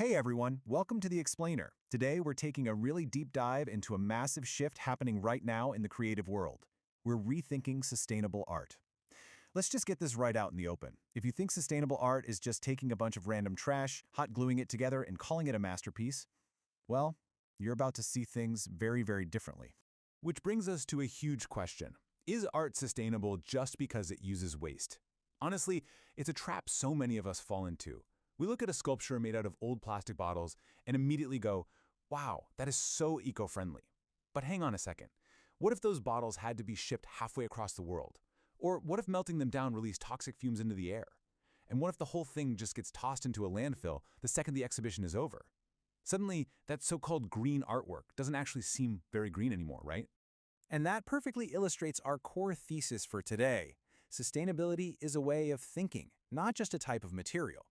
Hey everyone, welcome to The Explainer. Today we're taking a really deep dive into a massive shift happening right now in the creative world. We're rethinking sustainable art. Let's just get this right out in the open. If you think sustainable art is just taking a bunch of random trash, hot gluing it together, and calling it a masterpiece, well, you're about to see things very, very differently. Which brings us to a huge question. Is art sustainable just because it uses waste? Honestly, it's a trap so many of us fall into. We look at a sculpture made out of old plastic bottles and immediately go, wow, that is so eco-friendly. But hang on a second. What if those bottles had to be shipped halfway across the world? Or what if melting them down released toxic fumes into the air? And what if the whole thing just gets tossed into a landfill the second the exhibition is over? Suddenly, that so-called green artwork doesn't actually seem very green anymore, right? And that perfectly illustrates our core thesis for today. Sustainability is a way of thinking, not just a type of material.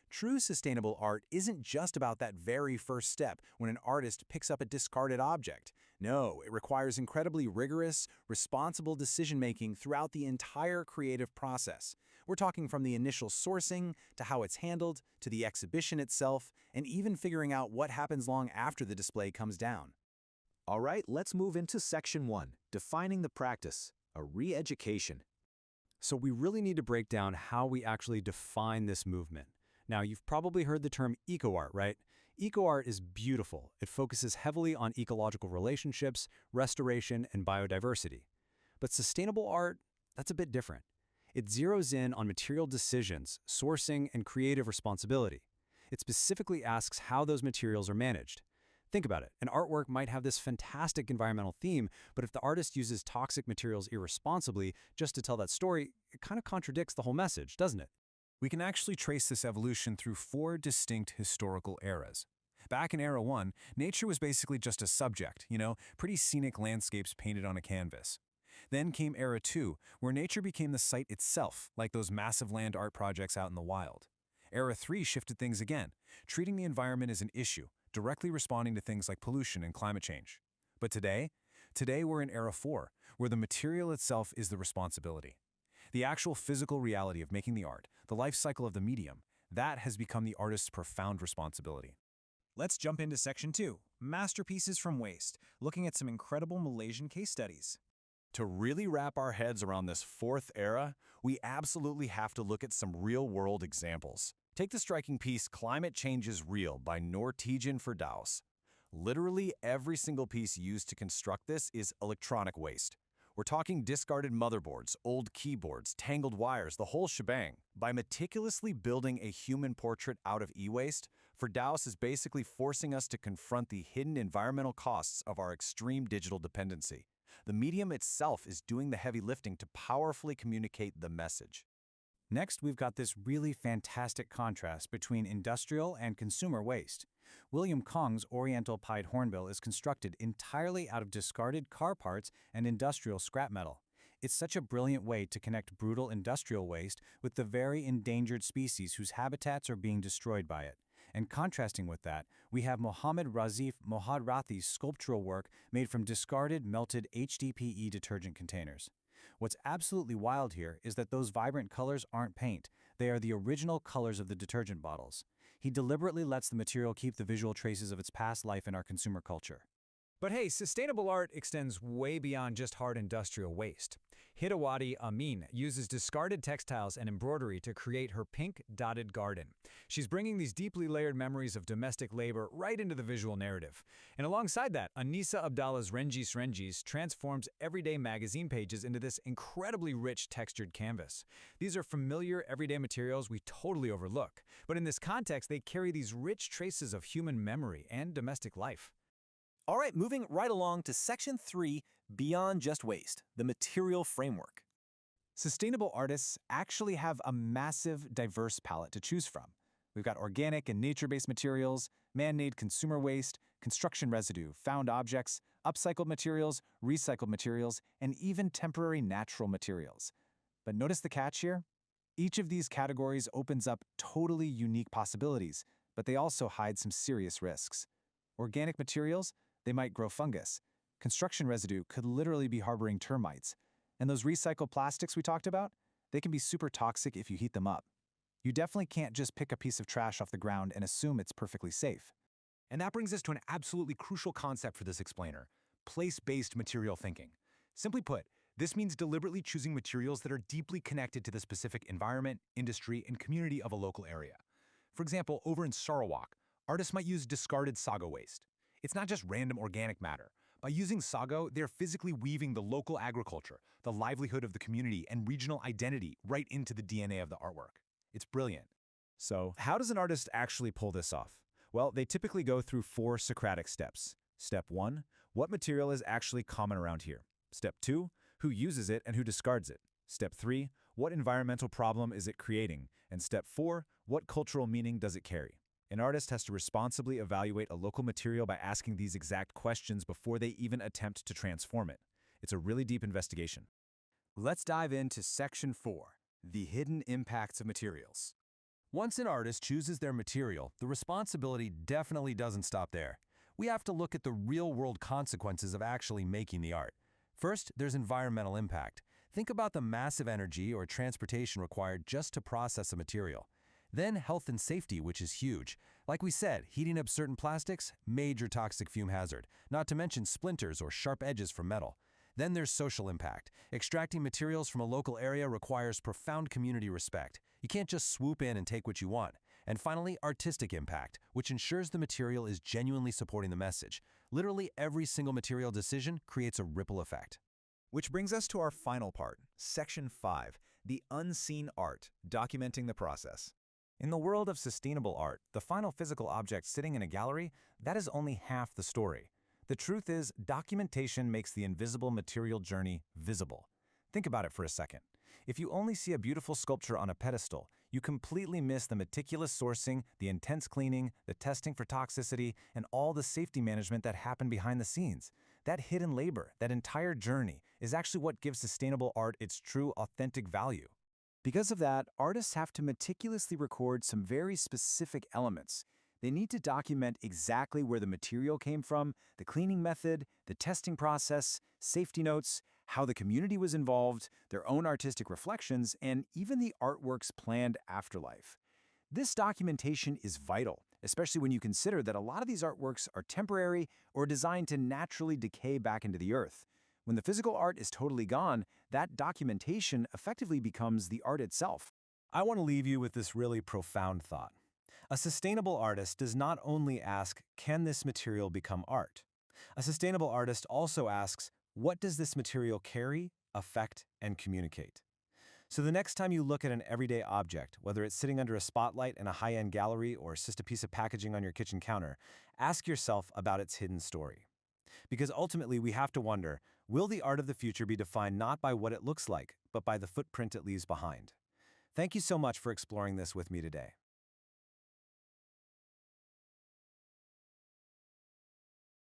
True sustainable art isn't just about that very first step when an artist picks up a discarded object. No, it requires incredibly rigorous, responsible decision-making throughout the entire creative process. We're talking from the initial sourcing, to how it's handled, to the exhibition itself, and even figuring out what happens long after the display comes down. All right, let's move into Section 1, Defining the Practice, a Re-Education. So we really need to break down how we actually define this movement. Now, you've probably heard the term eco-art, right? Eco-art is beautiful. It focuses heavily on ecological relationships, restoration, and biodiversity. But sustainable art, that's a bit different. It zeroes in on material decisions, sourcing, and creative responsibility. It specifically asks how those materials are managed. Think about it. An artwork might have this fantastic environmental theme, but if the artist uses toxic materials irresponsibly just to tell that story, it kind of contradicts the whole message, doesn't it? We can actually trace this evolution through four distinct historical eras. Back in Era 1, nature was basically just a subject, pretty scenic landscapes painted on a canvas. Then came Era 2, where nature became the site itself, like those massive land art projects out in the wild. Era 3 shifted things again, treating the environment as an issue, directly responding to things like pollution and climate change. But today we're in Era 4, where the material itself is the responsibility. The actual physical reality of making the art, the life cycle of the medium, that has become the artist's profound responsibility. Let's jump into Section 2, Masterpieces from Waste, looking at some incredible Malaysian case studies. To really wrap our heads around this fourth era, we absolutely have to look at some real-world examples. Take the striking piece Climate Change is Real by Norwegian Firdaus. Literally every single piece used to construct this is electronic waste. We're talking discarded motherboards, old keyboards, tangled wires, the whole shebang. By meticulously building a human portrait out of e-waste, Firdaus is basically forcing us to confront the hidden environmental costs of our extreme digital dependency. The medium itself is doing the heavy lifting to powerfully communicate the message. Next, we've got this really fantastic contrast between industrial and consumer waste. William Kong's Oriental Pied Hornbill is constructed entirely out of discarded car parts and industrial scrap metal. It's such a brilliant way to connect brutal industrial waste with the very endangered species whose habitats are being destroyed by it. And contrasting with that, we have Mohammad Razif Mohadrati's sculptural work made from discarded melted HDPE detergent containers. What's absolutely wild here is that those vibrant colors aren't paint. They are the original colors of the detergent bottles. He deliberately lets the material keep the visual traces of its past life in our consumer culture. But hey, sustainable art extends way beyond just hard industrial waste. Hidawati Amin uses discarded textiles and embroidery to create her pink dotted garden. She's bringing these deeply layered memories of domestic labor right into the visual narrative. And alongside that, Anissa Abdallah's Rengis transforms everyday magazine pages into this incredibly rich textured canvas. These are familiar everyday materials we totally overlook, but in this context, they carry these rich traces of human memory and domestic life. All right, moving right along to Section 3, Beyond Just Waste, the Material Framework. Sustainable artists actually have a massive, diverse palette to choose from. We've got organic and nature-based materials, man-made consumer waste, construction residue, found objects, upcycled materials, recycled materials, and even temporary natural materials. But notice the catch here? Each of these categories opens up totally unique possibilities, but they also hide some serious risks. Organic materials, they might grow fungus. Construction residue could literally be harboring termites. And those recycled plastics we talked about, they can be super toxic if you heat them up. You definitely can't just pick a piece of trash off the ground and assume it's perfectly safe. And that brings us to an absolutely crucial concept for this explainer: place-based material thinking. Simply put, this means deliberately choosing materials that are deeply connected to the specific environment, industry, and community of a local area. For example, over in Sarawak, artists might use discarded sago waste. It's not just random organic matter. By using sago, they're physically weaving the local agriculture, the livelihood of the community, and regional identity right into the DNA of the artwork. It's brilliant. So, how does an artist actually pull this off? Well, they typically go through 4 Socratic steps. Step 1, what material is actually common around here? Step 2, who uses it and who discards it? Step 3, what environmental problem is it creating? And step 4, what cultural meaning does it carry? An artist has to responsibly evaluate a local material by asking these exact questions before they even attempt to transform it. It's a really deep investigation. Let's dive into Section 4, the hidden impacts of materials. Once an artist chooses their material, the responsibility definitely doesn't stop there. We have to look at the real-world consequences of actually making the art. First, there's environmental impact. Think about the massive energy or transportation required just to process a material. Then health and safety, which is huge. Like we said, heating up certain plastics, major toxic fume hazard, not to mention splinters or sharp edges from metal. Then there's social impact. Extracting materials from a local area requires profound community respect. You can't just swoop in and take what you want. And finally, artistic impact, which ensures the material is genuinely supporting the message. Literally every single material decision creates a ripple effect. Which brings us to our final part, Section 5, the unseen art, documenting the process. In the world of sustainable art, the final physical object sitting in a gallery, that is only half the story. The truth is, documentation makes the invisible material journey visible. Think about it for a second. If you only see a beautiful sculpture on a pedestal, you completely miss the meticulous sourcing, the intense cleaning, the testing for toxicity, and all the safety management that happen behind the scenes. That hidden labor, that entire journey, is actually what gives sustainable art its true, authentic value. Because of that, artists have to meticulously record some very specific elements. They need to document exactly where the material came from, the cleaning method, the testing process, safety notes, how the community was involved, their own artistic reflections, and even the artwork's planned afterlife. This documentation is vital, especially when you consider that a lot of these artworks are temporary or designed to naturally decay back into the earth. When the physical art is totally gone, that documentation effectively becomes the art itself. I want to leave you with this really profound thought. A sustainable artist does not only ask, can this material become art? A sustainable artist also asks, what does this material carry, affect, and communicate? So the next time you look at an everyday object, whether it's sitting under a spotlight in a high-end gallery or it's just a piece of packaging on your kitchen counter, ask yourself about its hidden story. Because ultimately we have to wonder, will the art of the future be defined not by what it looks like, but by the footprint it leaves behind? Thank you so much for exploring this with me today.